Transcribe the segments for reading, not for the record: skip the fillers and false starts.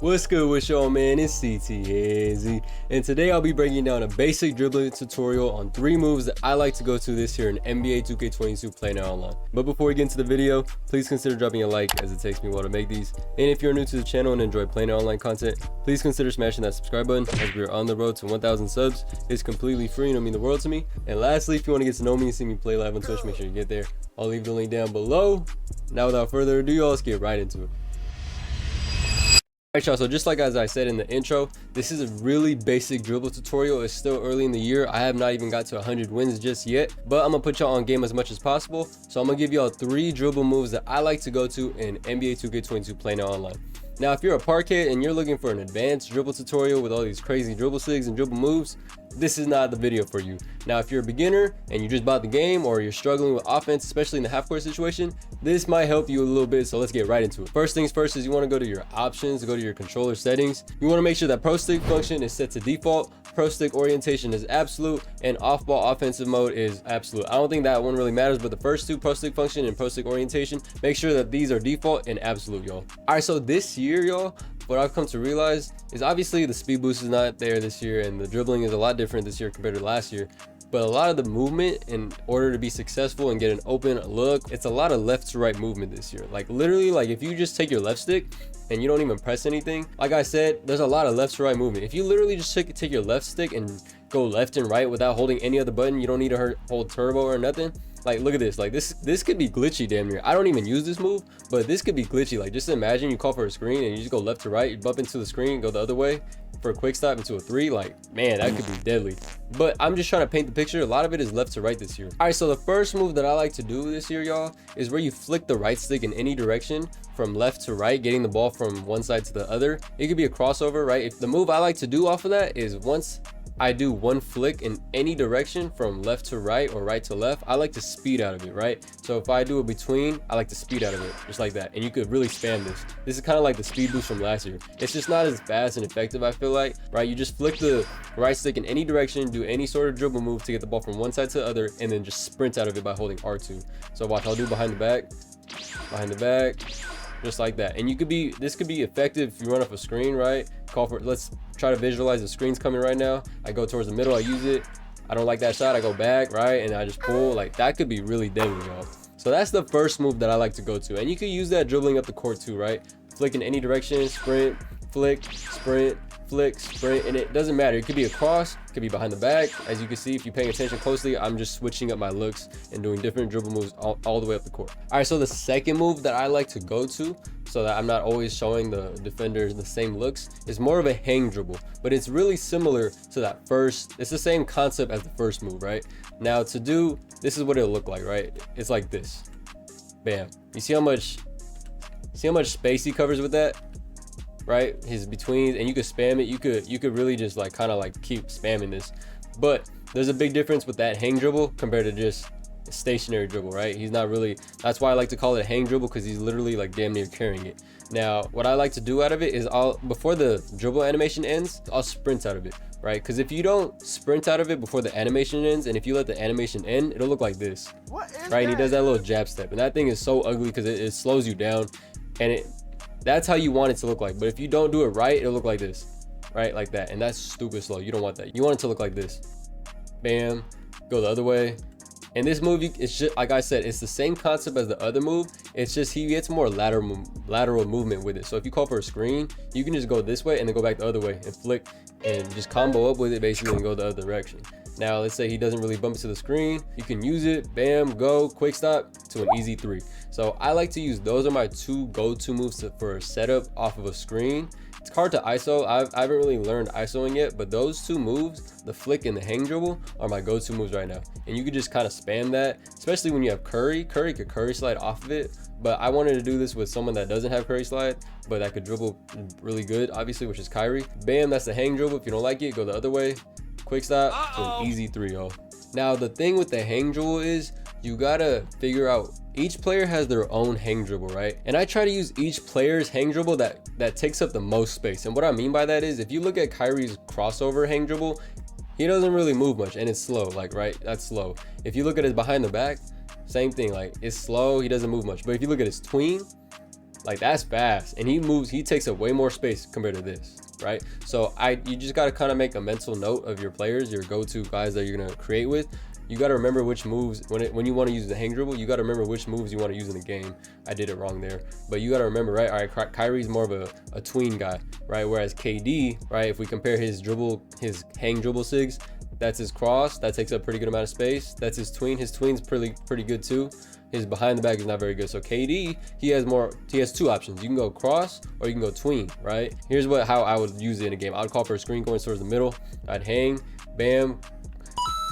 What's good with y'all, man? It's CTAZ, and today I'll be breaking down a basic dribbling tutorial on 3 moves that I like to go to this year in NBA 2K22 PlayNow Online. But before we get into the video, please consider dropping a like as it takes me a while to make these. And if you're new to the channel and enjoy PlayNow Online content, please consider smashing that subscribe button as we are on the road to 1,000 subs. It's completely free and it'll mean the world to me. And lastly, if you want to get to know me and see me play live on Twitch, make sure you get there. I'll leave the link down below. Now without further ado, y'all, let's get right into it. Alright y'all, so just like as I said in the intro, this is a really basic dribble tutorial. It's still early in the year. I have not even got to 100 wins just yet, but I'm gonna put y'all on game as much as possible. So I'm gonna give y'all 3 dribble moves that I like to go to in NBA 2K22 PlayNow Online. Now, if you're a parquet and you're looking for an advanced dribble tutorial with all these crazy dribble sigs and dribble moves, this is not the video for you. Now, if you're a beginner and you just bought the game or you're struggling with offense, especially in the half-court situation, this might help you a little bit, so let's get right into it. First things first is you want to go to your options, go to your controller settings. You want to make sure that pro stick function is set to default, pro stick orientation is absolute, and off-ball offensive mode is absolute. I don't think that one really matters, but the first 2, pro stick function and pro stick orientation, make sure that these are default and absolute, y'all. All right, so this year, y'all, what I've come to realize is obviously the speed boost is not there this year and the dribbling is a lot different this year compared to last year, but a lot of the movement in order to be successful and get an open look, it's a lot of left to right movement this year. Like literally, like if you just take your left stick and you don't even press anything, like I said, there's a lot of left to right movement. If you literally just take your left stick and go left and right without holding any other button, you don't need to hold turbo or nothing. Like look at this, like this could be glitchy damn near. I don't even use this move, but this could be glitchy. Like just imagine you call for a screen and you just go left to right, you bump into the screen, go the other way for a quick stop into a 3. Like man, that could be deadly. But I'm just trying to paint the picture. A lot of it is left to right this year. All right, so the first move that I like to do this year, y'all, is where you flick the right stick in any direction from left to right, getting the ball from one side to the other. It could be a crossover, right? If the move I like to do off of that is once I do one flick in any direction from left to right or right to left, I like to speed out of it, right? So if I do a between, I like to speed out of it just like that. And you could really spam this. This is kind of like the speed boost from last year. It's just not as fast and effective, I feel like, right? You just flick the right stick in any direction, do any sort of dribble move to get the ball from one side to the other, and then just sprint out of it by holding R2. So watch, I'll do behind the back, just like that. And you could be, this could be effective if you run off a screen, right? Call for, let's try to visualize the screen's coming right now. I go towards the middle, I use it. I don't like that shot, I go back, right? And I just pull. Like that could be really deadly, y'all. So that's the first move that I like to go to. And you could use that dribbling up the court too, right? Flick in any direction, sprint, flick, sprint, flick, sprint, and it doesn't matter. It could be a cross, it could be behind the back. As you can see, if you're paying attention closely, I'm just switching up my looks and doing different dribble moves all the way up the court. All right, so the second move that I like to go to, so that I'm not always showing the defenders the same looks, is more of a hang dribble, but it's really similar to that first. It's the same concept as the first move, right? Now to do, this is what it'll look like, right? It's like this. Bam. You see how much space he covers with that? Right, his betweens, and you could spam it. You could really just like kind of like keep spamming this, but there's a big difference with that hang dribble compared to just a stationary dribble, right? He's not really, that's why I like to call it a hang dribble, because he's literally like damn near carrying it. Now what I like to do out of it is before the dribble animation ends, I'll sprint out of it, right? Because if you don't sprint out of it before the animation ends, and if you let the animation end, it'll look like this, right? And he does that little jab step, and that thing is so ugly because it slows you down, and that's how you want it to look like. But if you don't do it right, it'll look like this, right? Like that. And that's stupid slow. You don't want that. You want it to look like this. Bam, go the other way. And this move, it's just like I said, it's the same concept as the other move. It's just he gets more lateral movement with it. So if you call for a screen, you can just go this way and then go back the other way and flick and just combo up with it basically and go the other direction. Now let's say he doesn't really bump into the screen, you can use it, bam, go, quick stop to an easy 3. So I like to use, those are my 2 go-to moves for a setup off of a screen. It's hard to ISO. I haven't really learned ISOing yet, but those 2 moves, the flick and the hang dribble, are my go-to moves right now. And you could just kind of spam that, especially when you have Curry. Curry could Curry slide off of it, but I wanted to do this with someone that doesn't have Curry slide, but that could dribble really good, obviously, which is Kyrie. Bam, that's the hang dribble. If you don't like it, go the other way. Quick stop to an easy 3, y'all. Now the thing with the hang dribble is you gotta figure out, each player has their own hang dribble, right? And I try to use each player's hang dribble that takes up the most space. And what I mean by that is, if you look at Kyrie's crossover hang dribble, he doesn't really move much and it's slow, like, right? That's slow. If you look at his behind the back, same thing, like it's slow, he doesn't move much. But if you look at his tween, Like that's fast, and he takes up way more space compared to this, right? So you just got to kind of make a mental note of your players, your go-to guys that you're gonna create with. You got to remember which moves when you want to use the hang dribble. You got to remember which moves you want to use in the game. I did it wrong there, but you got to remember, right? All right, Kyrie's more of a tween guy, right? Whereas KD, right? If we compare his hang dribble sigs, that's his cross. That takes up a pretty good amount of space. That's his tween. His tween's pretty good too. His behind the back is not very good. So KD, he has two options. You can go cross or you can go tween, right? Here's how I would use it in a game. I would call for a screen going towards the middle. I'd hang, bam.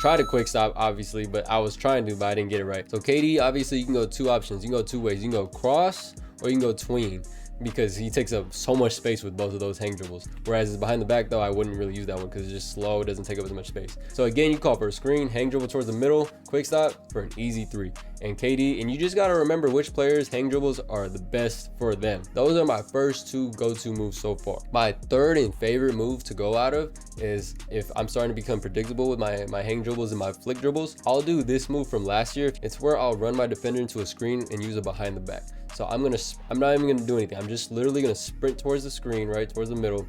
Try to quick stop, obviously, but I was trying to, but I didn't get it right. So KD, obviously, you can go two options. You can go two ways. You can go cross or you can go tween, because he takes up so much space with both of those hang dribbles. Whereas his behind the back, though, I wouldn't really use that one because it's just slow. It doesn't take up as much space. So again, you call for a screen, hang dribble towards the middle, quick stop for an easy three. And KD, and you just got to remember which players' hang dribbles are the best for them. Those are my first two go-to moves so far. My third and favorite move to go out of is, if I'm starting to become predictable with my hang dribbles and my flick dribbles, I'll do this move from last year. It's where I'll run my defender into a screen and use it behind the back. So I'm not even gonna do anything. I'm just literally gonna sprint towards the screen, right, towards the middle,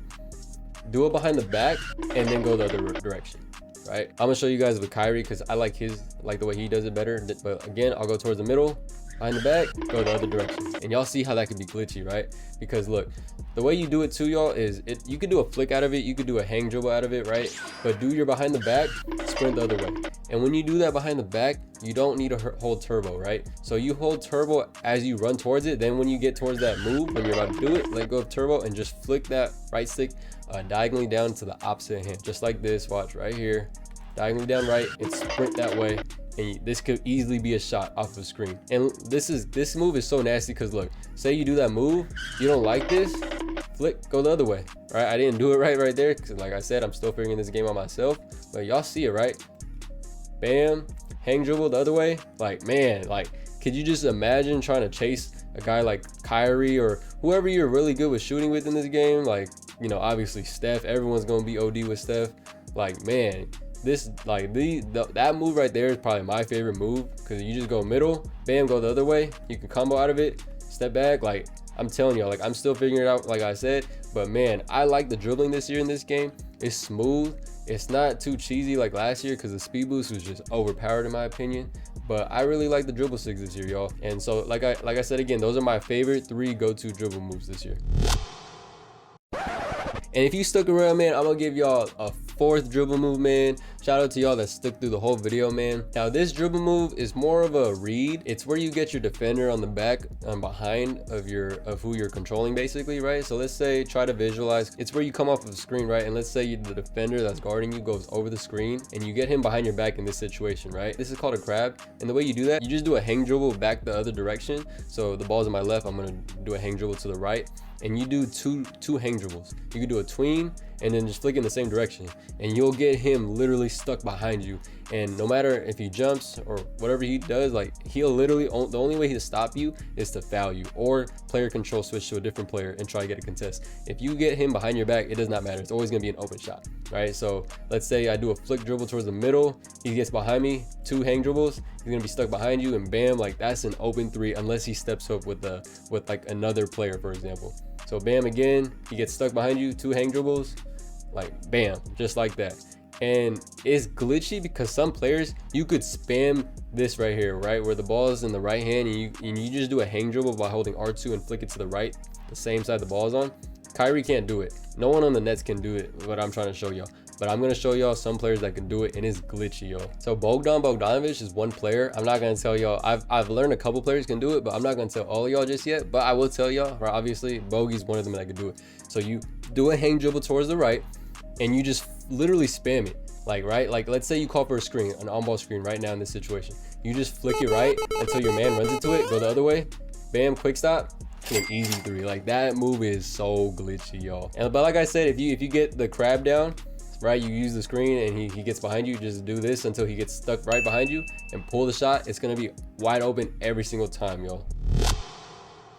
do it behind the back, and then go the other direction, right? I'm gonna show you guys with Kyrie because I like the way he does it better. But again, I'll go towards the middle, behind the back, go the other direction, and y'all see how that could be glitchy, right? Because look, the way you do it too, y'all, is you could do a flick out of it, you could do a hang dribble out of it, right? But do your behind the back, sprint the other way. And when you do that behind the back, you don't need to hold turbo, right? So you hold turbo as you run towards it. Then when you get towards that move, when you're about to do it, let go of turbo and just flick that right stick diagonally down to the opposite hand, just like this. Watch right here, diagonally down right, and sprint that way. And this could easily be a shot off of the screen. And this move is so nasty because look, say you do that move, you don't like this, flick, go the other way, right? I didn't do it right there because, like I said, I'm still figuring this game out myself, but y'all see it, right? Bam, hang dribble the other way. Like, man, like, could you just imagine trying to chase a guy like Kyrie or whoever you're really good with shooting with in this game? Like, you know, obviously Steph, everyone's gonna be OD with Steph. Like, man, that move right there is probably my favorite move because you just go middle, bam, go the other way. You can combo out of it, step back. Like, I'm telling y'all, like, I'm still figuring it out, like I said, but man, I like the dribbling this year in this game. It's smooth. It's not too cheesy like last year because the speed boost was just overpowered in my opinion. But I really like the dribble sigs this year, y'all. And so like I said again, those are my favorite 3 go-to dribble moves this year. And if you stuck around, man, I'm gonna give y'all a 4th dribble move, man. Shout out to y'all that stuck through the whole video, man. Now this dribble move is more of a read. It's where you get your defender on the back behind of who you're controlling, basically, right? So let's say, try to visualize, it's where you come off of the screen, right? And let's say the defender that's guarding you goes over the screen and you get him behind your back in this situation, right? This is called a crab. And the way you do that, you just do a hang dribble back the other direction. So the ball's on my left, I'm gonna do a hang dribble to the right. And you do two hang dribbles. You can do a tween and then just flick in the same direction, and you'll get him literally stuck behind you. And no matter if he jumps or whatever he does, like, he'll literally, the only way he'll stop you is to foul you or player control switch to a different player and try to get a contest. If you get him behind your back, it does not matter. It's always gonna be an open shot, right? So let's say I do a flick dribble towards the middle, he gets behind me, 2 hang dribbles, he's gonna be stuck behind you, and bam, like, that's an open 3 unless he steps up with like another player, for example. So bam, again, he gets stuck behind you, 2 hang dribbles, like bam, just like that. And it's glitchy because some players, you could spam this right here, right, where the ball is in the right hand, and you just do a hang dribble by holding R2 and flick it to the right, the same side the ball is on. Kyrie can't do it. No one on the Nets can do it, what I'm trying to show y'all. But I'm gonna show y'all some players that can do it, and it's glitchy, yo. So Bogdanovich is one player. I'm not gonna tell y'all. I've learned a couple players can do it, but I'm not gonna tell all of y'all just yet. But I will tell y'all, right? Obviously, Bogey's one of them that can do it. So you do a hang dribble towards the right, and you just literally spam it. Like, right? Like, let's say you call for a screen, an on-ball screen right now in this situation. You just flick it right until your man runs into it, go the other way, bam, quick stop, to an easy 3. Like, that move is so glitchy, y'all. But like I said, if you get the crab down, right, you use the screen and he gets behind you, just do this until he gets stuck right behind you and pull the shot. It's gonna be wide open every single time, y'all.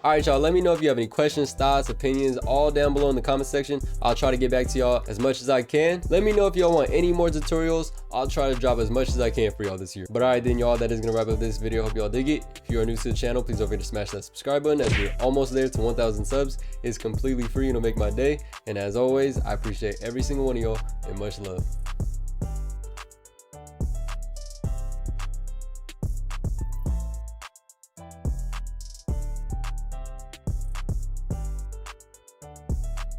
All right, y'all, let me know if you have any questions, thoughts, opinions, all down below in the comment section. I'll try to get back to y'all as much as I can. Let me know if y'all want any more tutorials. I'll try to drop as much as I can for y'all this year. But all right then, y'all, that is gonna wrap up this video. Hope y'all dig it. If you are new to the channel, please don't forget to smash that subscribe button, as we're almost there to 1,000 subs. It's completely free and it'll make my day. And as always, I appreciate every single one of y'all, and much love.